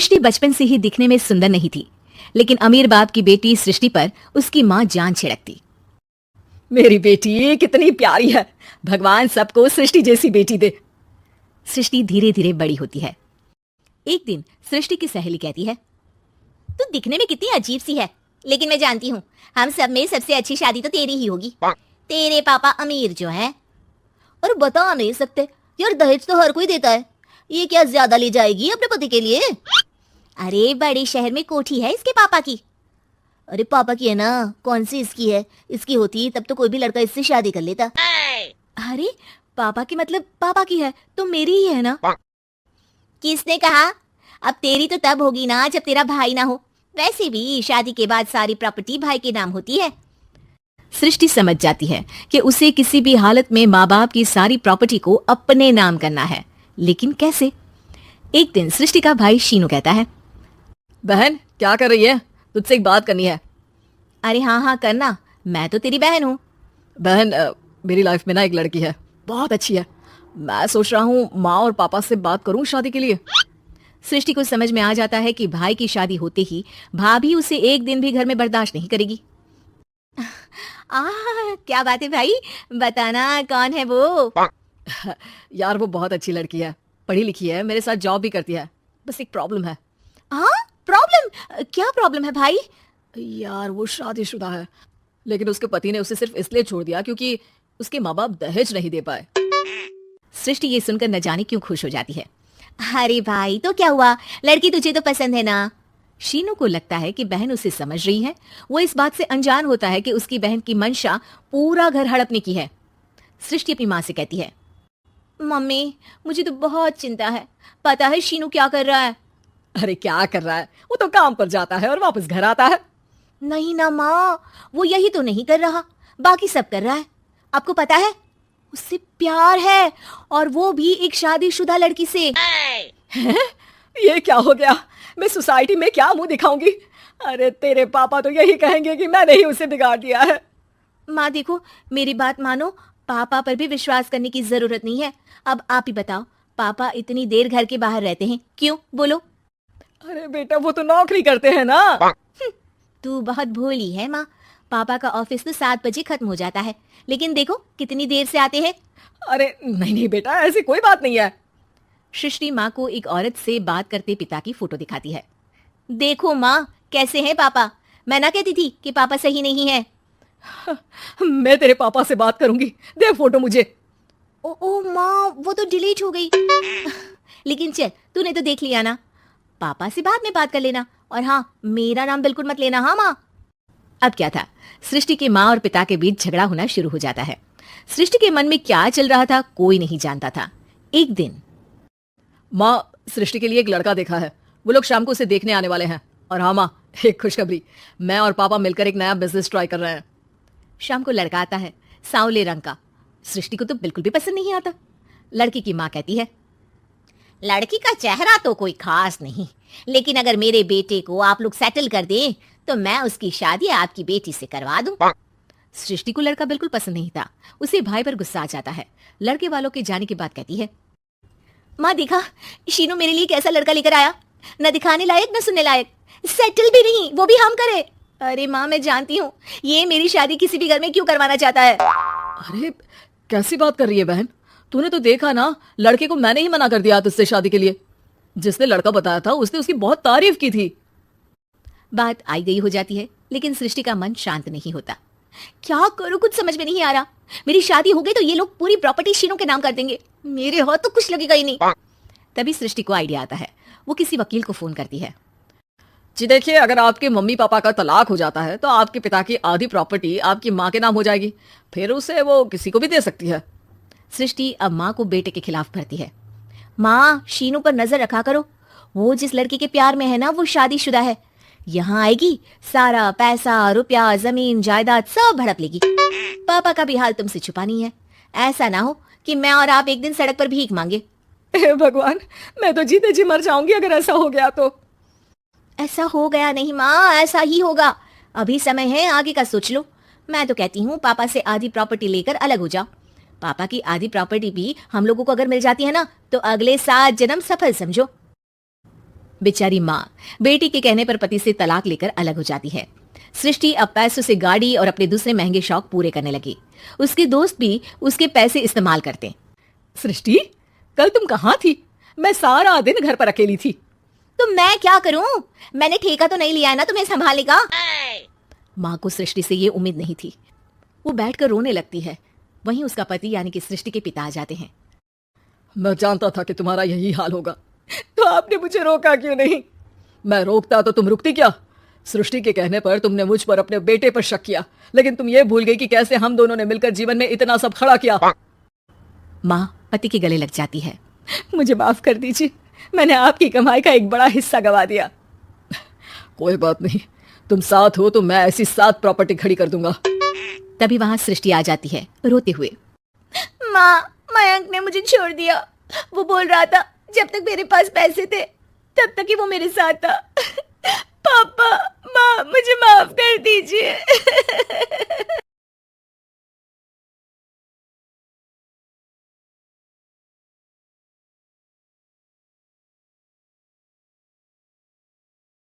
सृष्टि बचपन से ही दिखने में सुंदर नहीं थी, लेकिन अमीर बाप की बेटी सृष्टि पर उसकी माँ जान छिड़कती। मेरी बेटी कितनी प्यारी है, भगवान सबको सृष्टि जैसी बेटी दे। सृष्टि धीरे धीरे बड़ी होती है। एक दिन सृष्टि की सहेली कहती है, तू दिखने में कितनी अजीब सी है, लेकिन मैं जानती हूँ हम सब में सबसे अच्छी शादी तो तेरी ही होगी। तेरे पापा अमीर जो है। और बता नहीं सकते यार, दहेज तो हर कोई देता है, ये क्या ज्यादा ले जाएगी अपने पति के लिए? अरे बड़े शहर में कोठी है इसके पापा की। अरे पापा की है ना, कौन सी इसकी है? इसकी होती तब तो कोई भी लड़का इससे शादी कर लेता। अरे पापा की मतलब पापा की है तो मेरी ही है ना। किसने कहा? अब तेरी तो तब होगी ना जब तेरा भाई ना हो। वैसे भी शादी के बाद सारी प्रॉपर्टी भाई के नाम होती है। सृष्टि समझ जाती है कि उसे किसी भी हालत में माँ बाप की सारी प्रॉपर्टी को अपने नाम करना है, लेकिन कैसे? एक दिन सृष्टि का भाई शीनू कहता है, बहन क्या कर रही है? तुझसे एक बात करनी है। अरे हाँ हाँ करना, मैं तो तेरी बहन हूँ। बहन मेरी लाइफ में ना एक लड़की है, बहुत अच्छी है। मैं सोच रहा हूँ माँ और पापा से बात करूँ शादी के लिए। सृष्टि को समझ में आ जाता है कि भाई की शादी होते ही भाभी उसे एक दिन भी घर में बर्दाश्त नहीं करेगी। क्या बात है भाई, बताना कौन है वो? यार वो बहुत अच्छी लड़की है, पढ़ी लिखी है, मेरे साथ जॉब भी करती है। बस एक प्रॉब्लम है। हाँ प्रॉब्लम? क्या प्रॉब्लम है भाई? यार वो शादीशुदा है, लेकिन उसके पति ने उसे सिर्फ इसलिए छोड़ दिया क्योंकि उसके माँ बाप दहेज नहीं दे पाए। सृष्टि ये सुनकर न जाने क्यों खुश हो जाती है। अरे भाई तो क्या हुआ, लड़की तुझे तो पसंद है ना। शीनू को लगता है कि बहन उसे समझ रही है। वो इस बात से अनजान होता है कि उसकी बहन की मंशा पूरा घर हड़पने की है। सृष्टि अपनी माँ से कहती है, मम्मी मुझे तो बहुत चिंता है, पता है शीनू क्या कर रहा है? अरे क्या कर रहा है, वो तो काम पर जाता है और वापस घर आता है। नहीं ना माँ, वो यही तो नहीं कर रहा, बाकी सब कर रहा है। आपको पता है उससे प्यार है, और वो भी एक शादीशुदा लड़की से। ये क्या हो गया? मैं सोसाइटी में क्या मुंह दिखाऊंगी? अरे तेरे पापा तो यही कहेंगे कि मैंने ही उसे बिगाड़ दिया है। माँ देखो, मेरी बात मानो, पापा पर भी विश्वास करने की जरूरत नहीं है। अब आप ही बताओ, पापा इतनी देर घर के बाहर रहते हैं क्यों? बोलो। अरे बेटा वो तो नौकरी करते हैं ना। तू बहुत भोली है माँ, पापा का ऑफिस तो 7 बजे खत्म हो जाता है, लेकिन देखो कितनी देर से आते हैं। अरे नहीं नहीं बेटा, ऐसी कोई बात नहीं है। सृष्टि माँ को एक औरत से बात करते पिता की फोटो दिखाती है। देखो माँ कैसे हैं पापा, मैं ना कहती थी कि पापा सही नहीं है। मैं तेरे पापा से बात करूंगी, दे फोटो मुझे। ओ माँ वो तो डिलीट हो गई। लेकिन चल, तूने तो देख लिया ना, पापा से बाद में बात कर लेना, और हाँ मेरा नाम बिल्कुल मत लेना। हाँ माँ। अब क्या था, सृष्टि के माँ और पिता के बीच झगड़ा होना शुरू हो जाता है। सृष्टि के मन में क्या चल रहा था कोई नहीं जानता था। एक दिन, माँ सृष्टि के लिए एक लड़का देखा है, वो लोग शाम को उसे देखने आने वाले हैं। और हाँ माँ, एक खुशखबरी, मैं और पापा मिलकर एक नया बिजनेस ट्राई कर रहे हैं। शाम को लड़का आता है, सांवले रंग का। सृष्टि को तो बिल्कुल भी पसंद नहीं आता। लड़की की माँ कहती है, लड़की का चेहरा तो कोई खास नहीं, लेकिन अगर मेरे बेटे को आप लोग सेटल कर दें तो मैं उसकी शादी आपकी बेटी से करवा दूं। सृष्टि को लड़का बिल्कुल पसंद नहीं था। उसे भाई पर गुस्सा आ जाता है। लड़के वालों के जाने के बाद कहती है, माँ देखा शीनू मेरे लिए कैसा लड़का लेकर आया, न दिखाने लायक न सुनने लायक, सेटल भी नहीं, वो भी हम करे। अरे माँ मैं जानती हूँ ये मेरी शादी किसी भी घर में क्यों करवाना चाहता है। अरे कैसी बात कर रही है बहन, तूने तो देखा ना, लड़के को मैंने ही मना कर दिया तुझसे शादी के लिए। जिसने लड़का बताया था उसने उसकी बहुत तारीफ की थी। बात आई गई हो जाती है, लेकिन सृष्टि का मन शांत नहीं होता। क्या करूं, कुछ समझ में नहीं आ रहा। मेरी शादी हो गई तो ये लोग पूरी प्रॉपर्टी शीनू के नाम कर देंगे, मेरे हाथ तो कुछ लगेगा ही नहीं। तभी सृष्टि को आइडिया आता है। वो किसी वकील को फोन करती है। जी देखिए, अगर आपके मम्मी पापा का तलाक हो जाता है तो आपके पिता की आधी प्रॉपर्टी आपकी माँ के नाम हो जाएगी, फिर उसे वो किसी को भी दे सकती है। सृष्टि अब माँ को बेटे के खिलाफ भरती है। माँ शीनू पर नजर रखा करो, वो जिस लड़के के प्यार में है ना वो शादीशुदा है। यहाँ आएगी, सारा पैसा रुपया जमीन जायदाद सब हड़प लेगी। पापा का भी हाल तुमसे छुपा नहीं है। ऐसा ना हो कि मैं और आप एक दिन सड़क पर भीख मांगे। हे भगवान, मैं तो जीते जी मर जाऊंगी अगर ऐसा हो गया तो। ऐसा हो गया नहीं माँ, ऐसा ही होगा। अभी समय है, आगे का सोच लो। मैं तो कहती हूँ पापा से आधी प्रॉपर्टी लेकर अलग हो जाओ। पापा की आधी प्रॉपर्टी भी हम लोगों को अगर मिल जाती है ना तो अगले 7 जन्म सफल समझो। बेचारी माँ बेटी के कहने पर पति से तलाक लेकर अलग हो जाती है। सृष्टि अब पैसों से गाड़ी और अपने दूसरे महंगे शौक पूरे करने लगी। उसके दोस्त भी उसके पैसे इस्तेमाल करते। सृष्टि, कल तुम कहाँ थी? मैं सारा दिन घर पर अकेली थी। तो मैं क्या करूं? मैंने ठेका तो नहीं लिया है ना तुम्हें संभालने का। माँ को सृष्टि से ये उम्मीद नहीं थी। वो बैठकर रोने लगती है। वहीं उसका पति यानी कि सृष्टि के पिता आ जाते हैं। मैं जानता था कि तुम्हारा यही हाल होगा, तो आपने मुझे रोका क्यों नहीं? मैं रोकता तो तुम रुकती क्या? सृष्टि के कहने पर तुमने मुझ पर अपने बेटे पर शक किया, लेकिन तुम ये भूल गई कि कैसे हम दोनों ने मिलकर जीवन में इतना सब खड़ा किया। माँ पति के गले लग जाती है। मुझे माफ कर दीजिए, मैंने आपकी कमाई का एक बड़ा हिस्सा गवा दिया। कोई बात नहीं, तुम साथ हो तो मैं ऐसी 7 प्रॉपर्टी खड़ी कर दूंगा। तभी वहां सृष्टि आ जाती है रोते हुए। माँ, मयंक ने मुझे छोड़ दिया। वो बोल रहा था जब तक मेरे पास पैसे थे तब तक ही वो मेरे साथ था। पापा, माँ, मुझे माफ कर दीजिए।